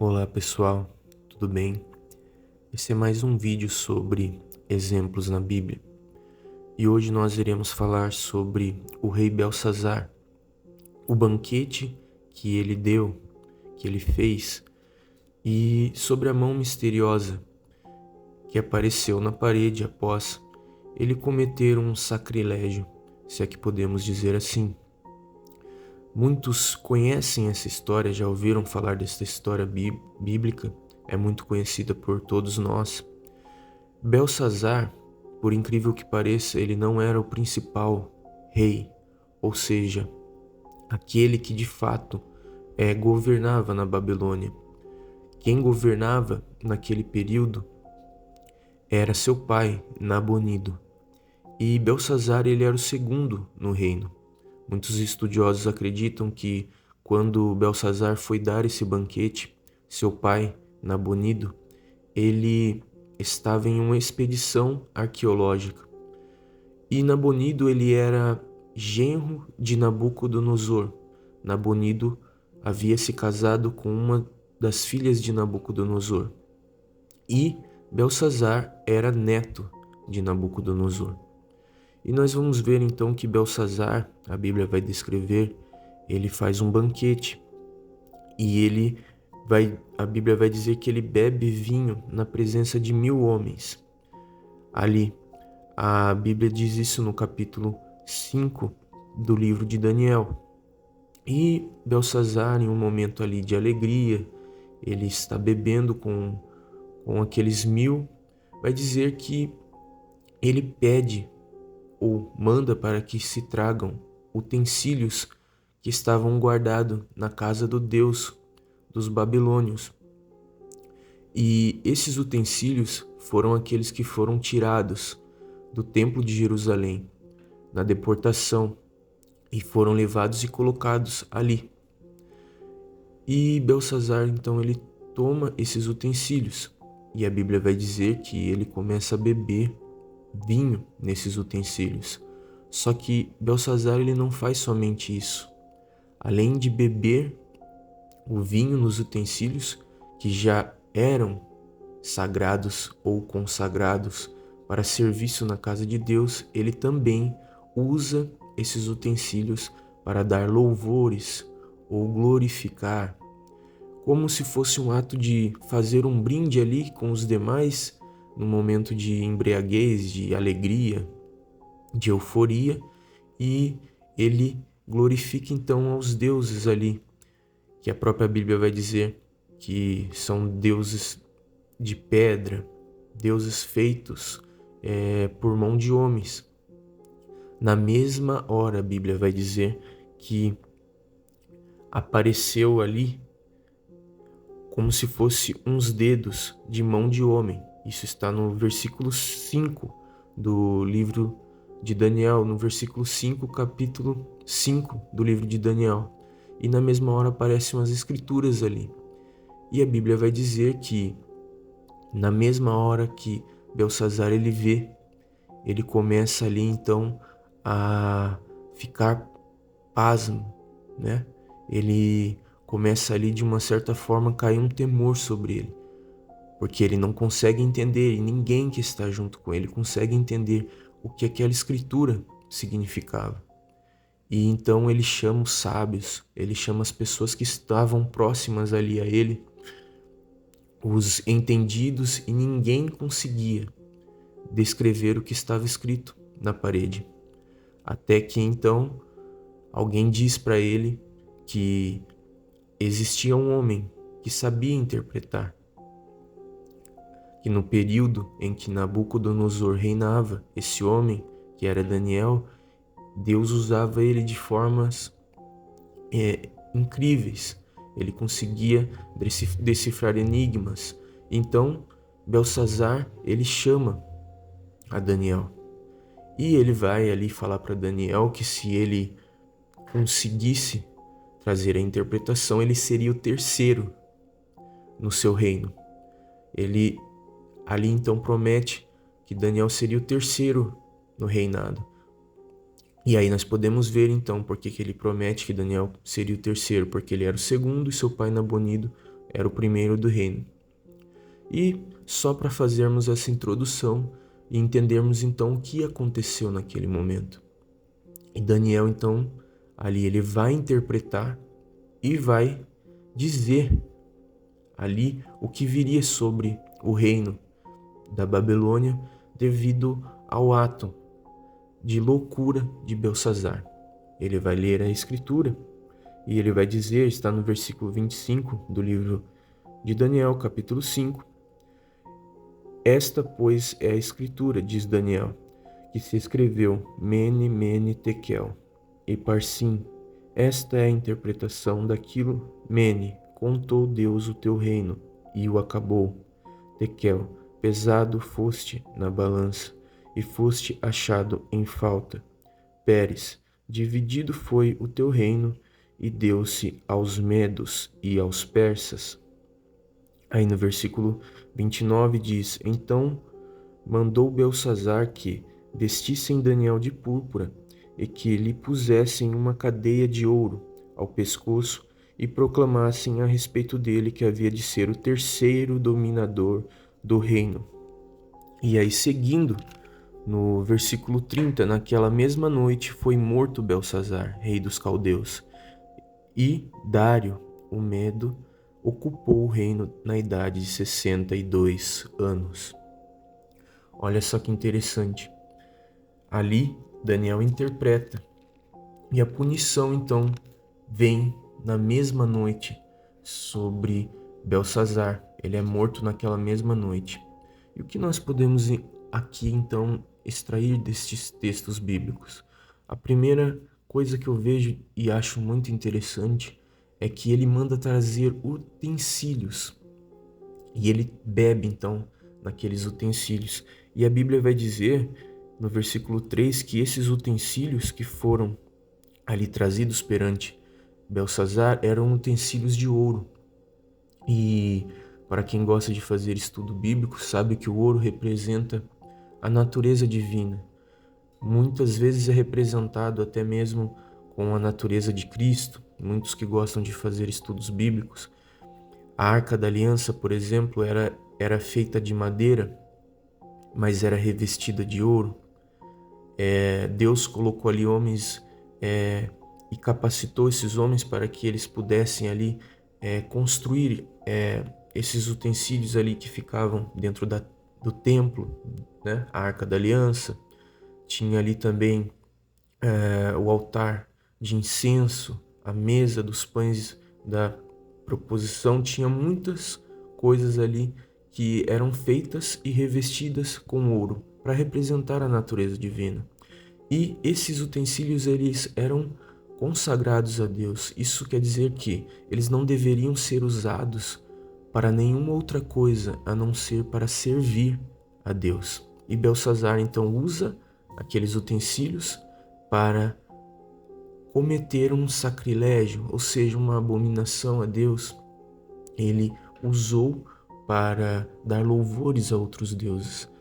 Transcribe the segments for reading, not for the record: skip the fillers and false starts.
Olá pessoal, tudo bem? Esse é mais um vídeo sobre exemplos na Bíblia e hoje nós iremos falar sobre o rei Belsazar, o banquete que ele deu, que ele fez e sobre a mão misteriosa que apareceu na parede após ele cometer um sacrilégio, se é que podemos dizer assim. Muitos conhecem essa história, já ouviram falar dessa história bíblica, é muito conhecida por todos nós. Belsazar, por incrível que pareça, ele não era o principal rei, ou seja, aquele que de fato governava na Babilônia. Quem governava naquele período era seu pai, Nabonido, e Belsazar ele era o segundo no reino. Muitos estudiosos acreditam que quando Belsazar foi dar esse banquete, seu pai, Nabonido, ele estava em uma expedição arqueológica. E Nabonido ele era genro de Nabucodonosor. Nabonido havia se casado com uma das filhas de Nabucodonosor. E Belsazar era neto de Nabucodonosor. E nós vamos ver então que Belsazar, a Bíblia vai descrever, ele faz um banquete. E a Bíblia vai dizer que ele bebe vinho na presença de 1000 homens. Ali, a Bíblia diz isso no capítulo 5 do livro de Daniel. E Belsazar, em um momento ali de alegria, ele está bebendo com aqueles 1000, vai dizer que ele pede ou manda para que se tragam utensílios que estavam guardados na casa do Deus dos babilônios. E esses utensílios foram aqueles que foram tirados do templo de Jerusalém na deportação e foram levados e colocados ali. E Belsazar então ele toma esses utensílios e a Bíblia vai dizer que ele começa a beber vinho nesses utensílios. Só que Belsazar ele não faz somente isso. Além de beber o vinho nos utensílios que já eram sagrados ou consagrados para serviço na casa de Deus, ele também usa esses utensílios para dar louvores ou glorificar, como se fosse um ato de fazer um brinde ali com os demais, no momento de embriaguez, de alegria, de euforia, e ele glorifica então aos deuses ali, que a própria Bíblia vai dizer que são deuses de pedra, deuses feitos por mão de homens. Na mesma hora, a Bíblia vai dizer que apareceu ali como se fosse uns dedos de mão de homem. Isso está no versículo 5 do livro de Daniel, no versículo 5, capítulo 5 do livro de Daniel. E na mesma hora aparecem umas escrituras ali. E a Bíblia vai dizer que na mesma hora que Belsazar ele vê, ele começa ali então a ficar pasmo, né? Ele começa ali de uma certa forma a cair um temor sobre ele, porque ele não consegue entender e ninguém que está junto com ele consegue entender o que aquela escritura significava. E então ele chama os sábios, ele chama as pessoas que estavam próximas ali a ele, os entendidos, e ninguém conseguia descrever o que estava escrito na parede. Até que então alguém diz para ele que existia um homem que sabia interpretar, que no período em que Nabucodonosor reinava, esse homem, que era Daniel, Deus usava ele de formas incríveis. Ele conseguia decifrar enigmas. Então, Belsazar, ele chama a Daniel. E ele vai ali falar para Daniel que se ele conseguisse trazer a interpretação, ele seria o terceiro no seu reino. Ele ali então promete que Daniel seria o terceiro no reinado. E aí nós podemos ver então por que ele promete que Daniel seria o terceiro, porque ele era o segundo e seu pai Nabonido era o primeiro do reino. E só para fazermos essa introdução e entendermos então o que aconteceu naquele momento. E Daniel então, ali ele vai interpretar e vai dizer ali o que viria sobre o reino da Babilônia devido ao ato de loucura de Belsazar. Ele vai ler a escritura e ele vai dizer, está no versículo 25 do livro de Daniel, capítulo 5. Esta, pois, é a escritura, diz Daniel, que se escreveu Mene, Mene, Tekel e Parsim. Esta é a interpretação daquilo. Mene, contou Deus o teu reino e o acabou. Tekel, pesado foste na balança e foste achado em falta. Pérez, dividido foi o teu reino e deu-se aos medos e aos persas. Aí no versículo 29 diz, então mandou Belsazar que vestissem Daniel de púrpura e que lhe pusessem uma cadeia de ouro ao pescoço e proclamassem a respeito dele que havia de ser o terceiro dominador do reino. E aí seguindo, no versículo 30, naquela mesma noite foi morto Belsazar, rei dos caldeus, e Dário, o Medo, ocupou o reino na idade de 62 anos. Olha só que interessante. Ali, Daniel interpreta, e a punição então vem na mesma noite sobre Belsazar. Ele é morto naquela mesma noite. E o que nós podemos aqui então extrair destes textos bíblicos? A primeira coisa que eu vejo e acho muito interessante é que ele manda trazer utensílios e ele bebe então naqueles utensílios. E a Bíblia vai dizer no versículo 3 que esses utensílios que foram ali trazidos perante Belsazar eram utensílios de ouro. E para quem gosta de fazer estudo bíblico, sabe que o ouro representa a natureza divina. Muitas vezes é representado até mesmo com a natureza de Cristo. Muitos que gostam de fazer estudos bíblicos. A Arca da Aliança, por exemplo, era feita de madeira, mas era revestida de ouro. Deus colocou ali homens e capacitou esses homens para que eles pudessem ali construir esses utensílios ali que ficavam dentro do templo, né? A Arca da Aliança. Tinha ali também o altar de incenso, a mesa dos pães da proposição. Tinha muitas coisas ali que eram feitas e revestidas com ouro para representar a natureza divina. E esses utensílios eles eram consagrados a Deus. Isso quer dizer que eles não deveriam ser usados para nenhuma outra coisa a não ser para servir a Deus. E Belsazar então usa aqueles utensílios para cometer um sacrilégio, ou seja, uma abominação a Deus. Ele usou para dar louvores a outros deuses.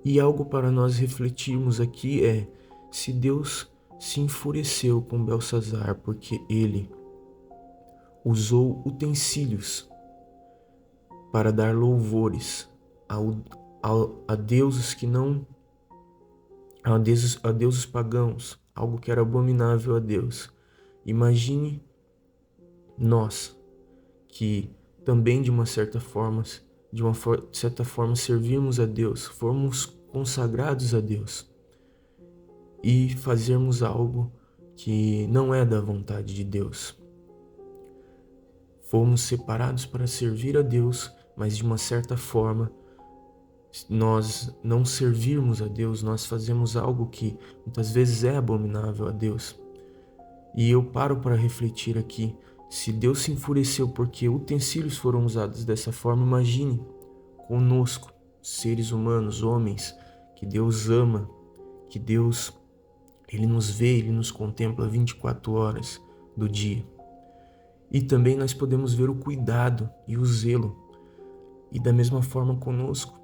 E algo para nós refletirmos aqui é: se Deus se enfureceu com Belsazar porque ele usou utensílios para dar louvores a deuses que não a deuses pagãos, algo que era abominável a Deus. Imagine nós que também de uma certa forma servirmos a Deus, formos consagrados a Deus e fazermos algo que não é da vontade de Deus. Fomos separados para servir a Deus, mas de uma certa forma nós não servirmos a Deus, nós fazemos algo que muitas vezes é abominável a Deus. E eu paro para refletir aqui, se Deus se enfureceu porque utensílios foram usados dessa forma, imagine conosco, seres humanos, homens, que Deus ama, que Deus, Ele nos vê, Ele nos contempla 24 horas do dia. E também nós podemos ver o cuidado e o zelo. E da mesma forma conosco.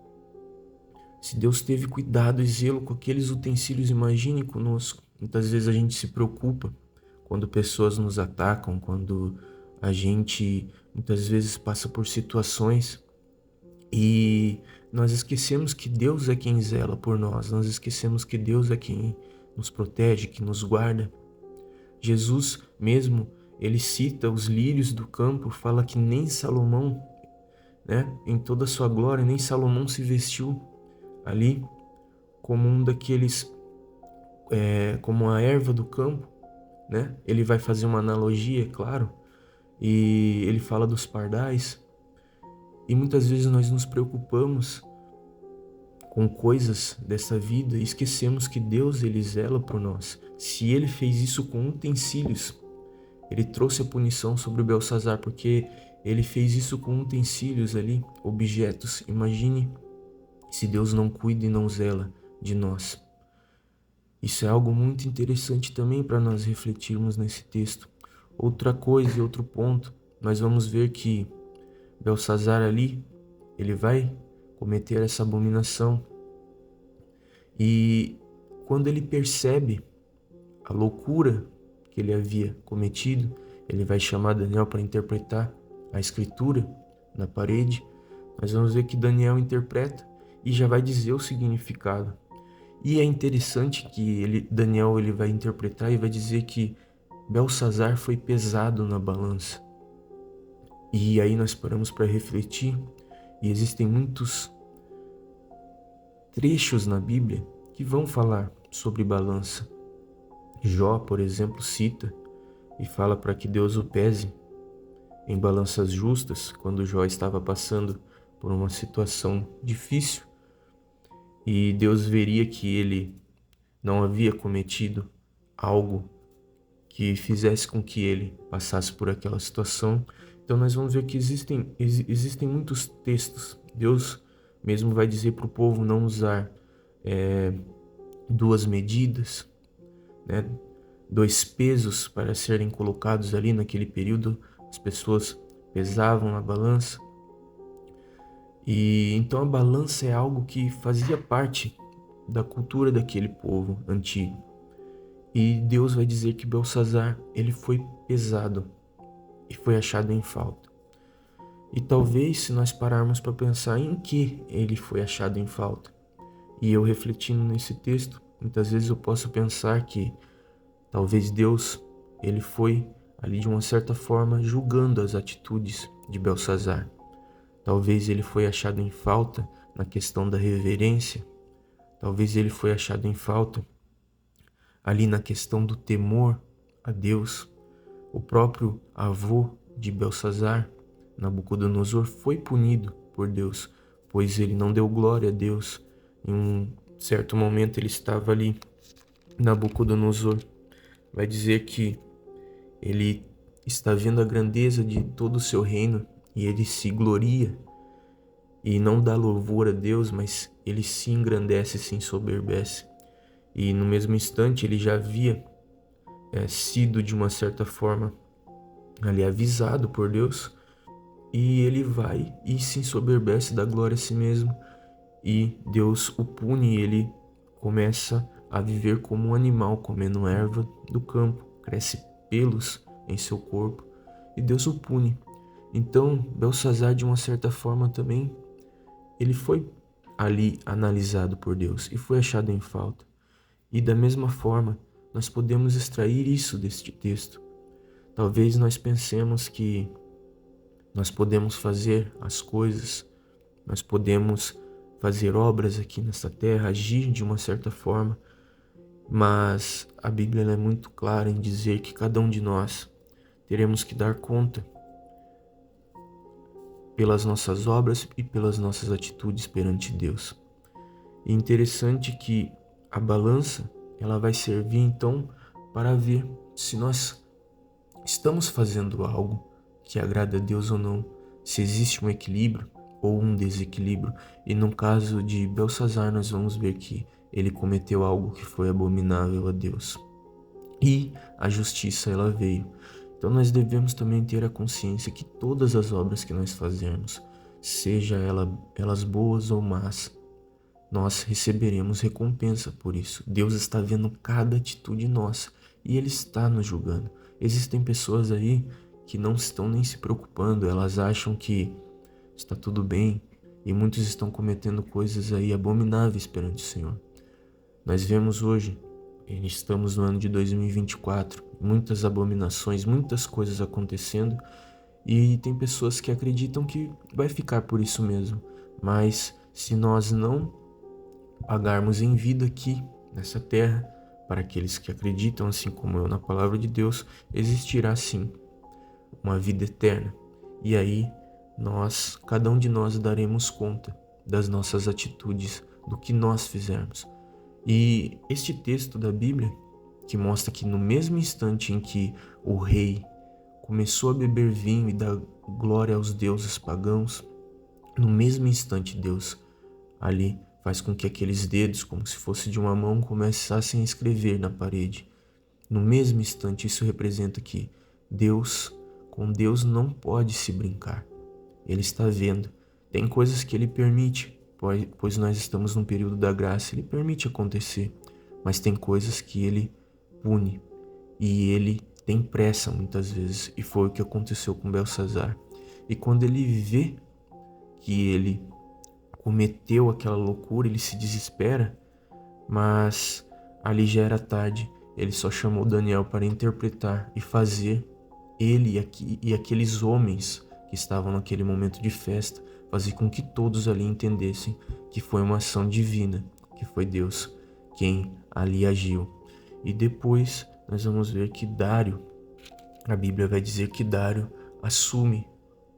Se Deus teve cuidado e zelo com aqueles utensílios, imagine conosco. Muitas vezes a gente se preocupa quando pessoas nos atacam, quando A gente muitas vezes passa por situações e nós esquecemos que Deus é quem zela por nós. Nós esquecemos que Deus é quem nos protege, que nos guarda. Jesus mesmo, ele cita os lírios do campo, fala que nem Salomão, né, em toda a sua glória, nem Salomão se vestiu ali como um daqueles, como a erva do campo, né? Ele vai fazer uma analogia, é claro, e ele fala dos pardais. E muitas vezes nós nos preocupamos com coisas dessa vida e esquecemos que Deus, ele zela por nós. Se ele fez isso com utensílios, ele trouxe a punição sobre o Belsazar porque ele fez isso com utensílios ali, objetos. Imagine se Deus não cuida e não zela de nós. Isso é algo muito interessante também para nós refletirmos nesse texto. Outra coisa e outro ponto, nós vamos ver que Belsazar ali, ele vai cometer essa abominação. E quando ele percebe a loucura que ele havia cometido, ele vai chamar Daniel para interpretar a escritura na parede. Nós vamos ver que Daniel interpreta e já vai dizer o significado. E é interessante que Daniel ele vai interpretar e vai dizer que Belsazar foi pesado na balança. E aí nós paramos para refletir, e existem muitos trechos na Bíblia que vão falar sobre balança. Jó, por exemplo, cita e fala para que Deus o pese em balanças justas quando Jó estava passando por uma situação difícil e Deus veria que ele não havia cometido algo que fizesse com que ele passasse por aquela situação. Então nós vamos ver que existem muitos textos. Deus mesmo vai dizer para o povo não usar duas medidas, né? Dois pesos para serem colocados ali naquele período. As pessoas pesavam na balança. E então a balança é algo que fazia parte da cultura daquele povo antigo. E Deus vai dizer que Belsazar, ele foi pesado e foi achado em falta. E talvez se nós pararmos para pensar em que ele foi achado em falta, e eu refletindo nesse texto, muitas vezes eu posso pensar que talvez Deus, ele foi ali de uma certa forma julgando as atitudes de Belsazar. Talvez ele foi achado em falta na questão da reverência. Talvez ele foi achado em falta ali na questão do temor a Deus. O próprio avô de Belsazar, Nabucodonosor, foi punido por Deus, pois ele não deu glória a Deus. Em um certo momento ele estava ali, Nabucodonosor vai dizer que ele está vendo a grandeza de todo o seu reino e ele se gloria e não dá louvor a Deus, mas ele se engrandece, se ensoberbece. E no mesmo instante ele já havia sido de uma certa forma ali avisado por Deus, e ele vai e se ensoberbece, dá glória a si mesmo, e Deus o pune e ele começa a viver como um animal, comendo erva do campo, cresce pelos em seu corpo, e Deus o pune. Então Belsazar, de uma certa forma também, ele foi ali analisado por Deus e foi achado em falta. E da mesma forma, nós podemos extrair isso deste texto. Talvez nós pensemos que nós podemos fazer as coisas, nós podemos fazer obras aqui nesta terra, agir de uma certa forma, mas a Bíblia é muito clara em dizer que cada um de nós teremos que dar conta pelas nossas obras e pelas nossas atitudes perante Deus. E interessante que a balança, ela vai servir então para ver se nós estamos fazendo algo que agrada a Deus ou não, se existe um equilíbrio ou um desequilíbrio. E no caso de Belsazar, nós vamos ver que ele cometeu algo que foi abominável a Deus. E a justiça, ela veio. Então nós devemos também ter a consciência que todas as obras que nós fazermos, seja elas boas ou más, nós receberemos recompensa por isso. Deus está vendo cada atitude nossa e Ele está nos julgando. Existem pessoas aí que não estão nem se preocupando, elas acham que está tudo bem, e muitos estão cometendo coisas aí abomináveis perante o Senhor. Nós vemos hoje, estamos no ano de 2024, muitas abominações, muitas coisas acontecendo, e tem pessoas que acreditam que vai ficar por isso mesmo. Mas se nós não pagarmos em vida aqui, nessa terra, para aqueles que acreditam, assim como eu, na palavra de Deus, existirá sim uma vida eterna. E aí cada um de nós daremos conta das nossas atitudes, do que nós fizermos. E este texto da Bíblia, que mostra que no mesmo instante em que o rei começou a beber vinho e dar glória aos deuses pagãos, no mesmo instante Deus ali faz com que aqueles dedos, como se fosse de uma mão, começassem a escrever na parede. No mesmo instante, isso representa que com Deus não pode se brincar. Ele está vendo. Tem coisas que ele permite, pois nós estamos num período da graça, ele permite acontecer. Mas tem coisas que ele pune. E ele tem pressa muitas vezes. E foi o que aconteceu com Belsazar. E quando ele vê que ele cometeu aquela loucura, ele se desespera, mas ali já era tarde. Ele só chamou Daniel para interpretar e fazer ele e aqueles homens que estavam naquele momento de festa, fazer com que todos ali entendessem que foi uma ação divina, que foi Deus quem ali agiu. E depois nós vamos ver que Dário, a Bíblia vai dizer que Dário assume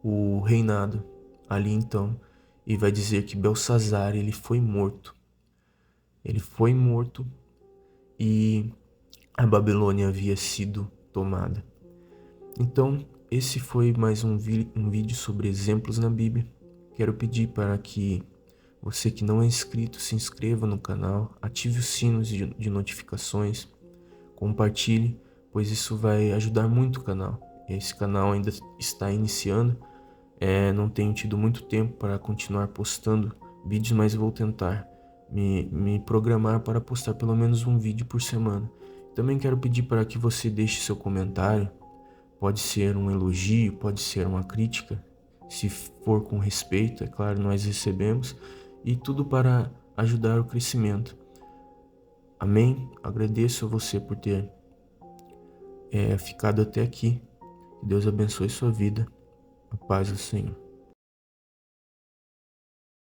o reinado ali então, e vai dizer que Belsazar, ele foi morto. Ele foi morto e a Babilônia havia sido tomada. Então, esse foi mais um vídeo sobre exemplos na Bíblia. Quero pedir para que você que não é inscrito se inscreva no canal, ative os sinos de notificações, compartilhe, pois isso vai ajudar muito o canal. Esse canal ainda está iniciando, não tenho tido muito tempo para continuar postando vídeos, mas vou tentar me programar para postar pelo menos um vídeo por semana. Também quero pedir para que você deixe seu comentário. Pode ser um elogio, pode ser uma crítica, se for com respeito, é claro, nós recebemos, e tudo para ajudar o crescimento. Amém? Agradeço a você por ter ficado até aqui. Que Deus abençoe sua vida. A paz do Senhor.